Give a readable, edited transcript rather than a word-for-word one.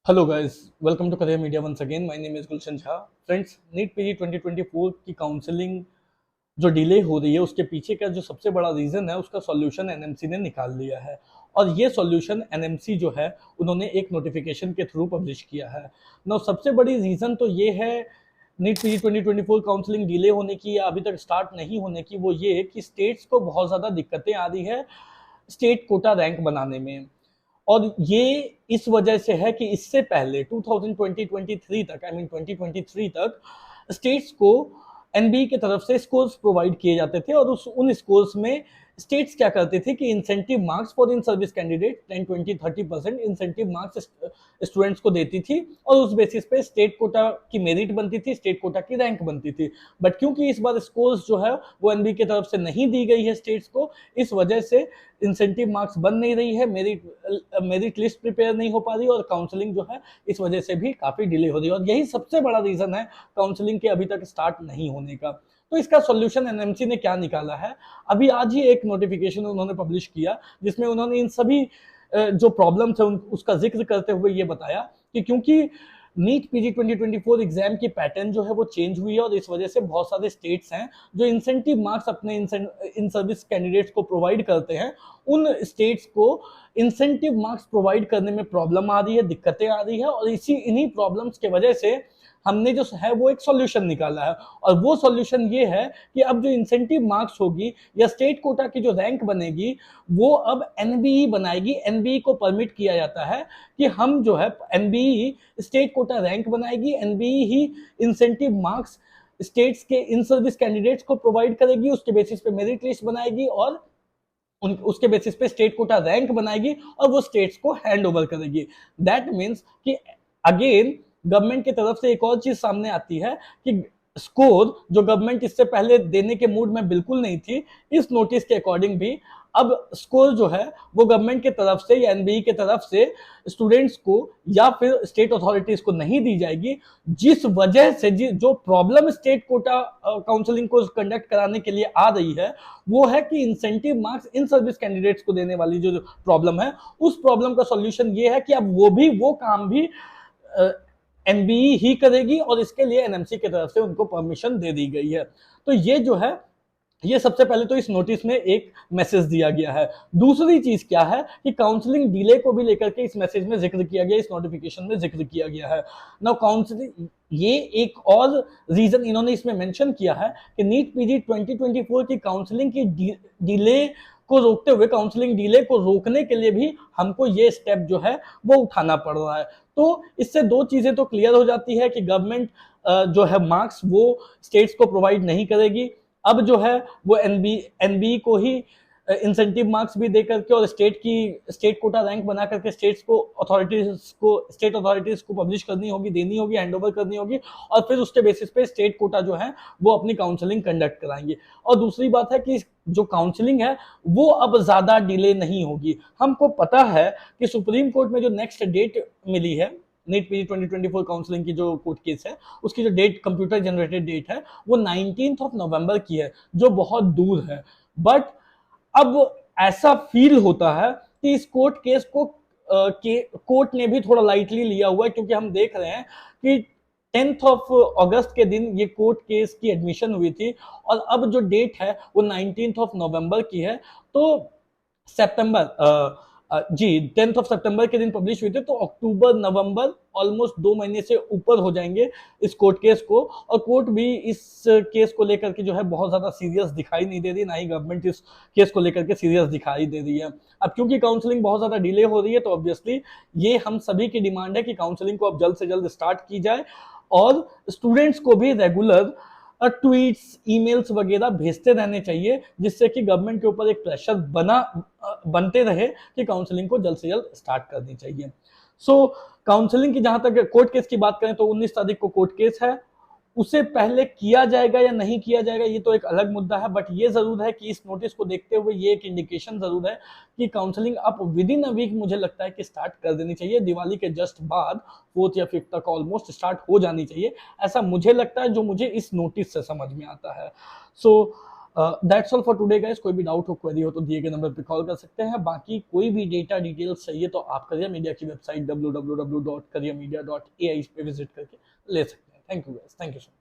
Hello guys, welcome to career media once again. My name is Gulshan Jha. Friends, NEET PG 2024 की counselling जो delay हो रही है उसके पीछे का जो सबसे बड़ा रीजन है उसका सॉल्यूशन एनएमसी ने निकाल लिया है। और ये सॉल्यूशन एनएमसी जो है उन्होंने एक नोटिफिकेशन के थ्रू पब्लिश किया है। नो, सबसे बड़ी रीजन तो ये है नीट पीजी 2024 काउंसलिंग डिले होने की या अभी तक स्टार्ट नहीं होने की, वो ये कि स्टेट्स को बहुत ज़्यादा दिक्कतें आ रही है स्टेट कोटा रैंक बनाने में। और ये इस वजह से है कि इससे पहले 2023 तक, आई मीन 2023 तक स्टेट्स को एनबीए की तरफ से स्कोर्स प्रोवाइड किए जाते थे और उन स्कोर्स में स्टेट्स क्या करते थे कि incentive marks for in service candidate 10, 20, 30% incentive marks students को देती थी और उस बेसिस पे स्टेट कोटा की मेरिट बनती थी, स्टेट कोटा की रैंक बनती थी। बट क्योंकि इस बार स्कोर्स जो है वो एनबीए की तरफ से नहीं दी गई है स्टेट्स को, इस वजह से इंसेंटिव मार्क्स बन नहीं रही है, मेरिट लिस्ट प्रिपेयर नहीं हो पा रही और काउंसलिंग जो है इस वजह से भी काफी डिले हो रही है। और यही सबसे बड़ा रीजन है काउंसलिंग के अभी तक स्टार्ट नहीं होने का। तो इसका सॉल्यूशन एनएमसी ने क्या निकाला है, अभी आज ही एक नोटिफिकेशन उन्होंने पब्लिश किया जिसमें उन्होंने इन सभी जो प्रॉब्लम्स है उसका जिक्र करते हुए ये बताया कि क्योंकि नीट पीजी 2024 एग्जाम की पैटर्न जो है वो चेंज हुई है और इस वजह से बहुत सारे स्टेट्स हैं जो इंसेंटिव मार्क्स अपने इन सर्विस कैंडिडेट्स को प्रोवाइड करते हैं, उन स्टेट्स को इंसेंटिव मार्क्स प्रोवाइड करने में प्रॉब्लम आ रही है, दिक्कतें आ रही है। और इन्हीं प्रॉब्लम्स की वजह से हमने जो है वो एक सॉल्यूशन निकाला है। और वो सॉल्यूशन ये है कि अब जो इंसेंटिव मार्क्स होगी या स्टेट कोटा की जो रैंक बनेगी वो अब एनबीई बनाएगी। एनबीई को परमिट किया जाता है कि हम जो है एनबीई स्टेट कोटा रैंक बनाएगी, एनबीई ही इंसेंटिव मार्क्स स्टेट्स के इन सर्विस कैंडिडेट्स को प्रोवाइड करेगी, उसके बेसिस पे मेरिट लिस्ट बनाएगी और उसके बेसिस पे स्टेट कोटा रैंक बनाएगी और वो स्टेट्स को हैंड ओवर करेगी। दैट मीन्स कि अगेन गवर्नमेंट की तरफ से एक और चीज सामने आती है कि स्कोर जो गवर्नमेंट इससे पहले देने के मूड में बिल्कुल नहीं थी, इस नोटिस के अकॉर्डिंग भी अब स्कोर जो है वो गवर्नमेंट की तरफ से या एनबीई की तरफ से स्टूडेंट्स को या फिर स्टेट अथॉरिटीज को नहीं दी जाएगी, जिस वजह से जो प्रॉब्लम स्टेट कोटा काउंसलिंग को कंडक्ट कराने के लिए आ रही है वो है कि incentive marks in service candidates को देने वाली जो प्रॉब्लम है, उस प्रॉब्लम का सॉल्यूशन ये है कि अब वो काम भी एनबीई ही करेगी और इसके लिए एनएमसी की तरफ से उनको परमिशन दे दी गई है। तो ये जो है ये सबसे पहले तो इस नोटिस में एक मैसेज दिया गया है। दूसरी चीज क्या है कि काउंसलिंग डिले को भी लेकर के इस मैसेज में जिक्र किया गया, इस नोटिफिकेशन में जिक्र किया गया है। नाउ काउंसलिंग, ये एक और रीजन इन्होंने इसमें मेंशन किया है कि नीट पीजी 2024 की काउंसलिंग की डिले को रोकते हुए, काउंसलिंग डिले को रोकने के लिए भी हमको ये स्टेप जो है वो उठाना पड़ रहा है। तो इससे दो चीजें तो क्लियर हो जाती है कि गवर्नमेंट जो है मार्क्स वो स्टेट्स को प्रोवाइड नहीं करेगी, अब जो है वो एनबी को ही इंसेंटिव मार्क्स भी दे करके और स्टेट कोटा रैंक बना करके स्टेट अथॉरिटीज को पब्लिश करनी होगी, देनी होगी, हैंड ओवर करनी होगी और फिर उसके बेसिस पे स्टेट कोटा जो है वो अपनी काउंसलिंग कंडक्ट कराएंगे। और दूसरी बात है कि जो काउंसलिंग है वो अब ज्यादा डिले नहीं होगी। हमको पता है कि सुप्रीम कोर्ट में जो नेक्स्ट डेट मिली है नीट पीजी 2024 काउंसलिंग की जो कोर्ट केस है उसकी जो डेट, कंप्यूटर जनरेटेड डेट है, वो 19 नवंबर की है, जो बहुत दूर है। बट अब ऐसा फील होता है कि इस कोर्ट केस को कोर्ट ने भी थोड़ा लाइटली लिया हुआ है, क्योंकि हम देख रहे हैं कि 10 अगस्त के दिन ये कोर्ट केस की एडमिशन हुई थी और अब जो डेट है वो 19 नवंबर की है। तो सितंबर जी 10 सितंबर के दिन पब्लिश हुई थी, तो अक्टूबर नवंबर ऑलमोस्ट 2 महीने से ऊपर हो जाएंगे इस कोर्ट केस को। और कोर्ट भी इस केस को लेकर के जो है बहुत ज्यादा सीरियस दिखाई नहीं दे रही, ना ही गवर्नमेंट इस केस को लेकर के सीरियस दिखाई दे रही है। अब क्योंकि काउंसलिंग बहुत ज्यादा डिले हो रही है तो ऑब्वियसली ये हम सभी की डिमांड है कि काउंसलिंग को अब जल्द से जल्द स्टार्ट की जाए और स्टूडेंट्स को भी रेगुलर ट्वीट्स, ईमेल्स वगैरह भेजते रहने चाहिए, जिससे कि गवर्नमेंट के ऊपर एक प्रेशर बनते रहे कि काउंसलिंग को जल्द से जल्द स्टार्ट करनी चाहिए। सो काउंसलिंग की जहां तक कोर्ट केस की बात करें तो 19 तारीख को कोर्ट केस है, उसे पहले किया जाएगा या नहीं किया जाएगा ये तो एक अलग मुद्दा है। बट ये जरूर है कि इस नोटिस को देखते हुए ये एक इंडिकेशन जरूर है कि काउंसलिंग अब विद इन अ वीक मुझे लगता है कि स्टार्ट कर देनी चाहिए, दिवाली के जस्ट बाद 4 या 5 तक ऑलमोस्ट स्टार्ट हो जानी चाहिए, ऐसा मुझे लगता है, जो मुझे इस नोटिस से समझ में आता है। So that's all for today guys. कोई भी डाउट हो, क्वेरी हो तो दिए गए नंबर पे कॉल कर सकते हैं। बाकी कोई भी डेटा डिटेल्स चाहिए तो आप करियर मीडिया की वेबसाइट www.careermedia.ai पे विजिट करके ले सकते हैं। Thank you guys, thank you so much.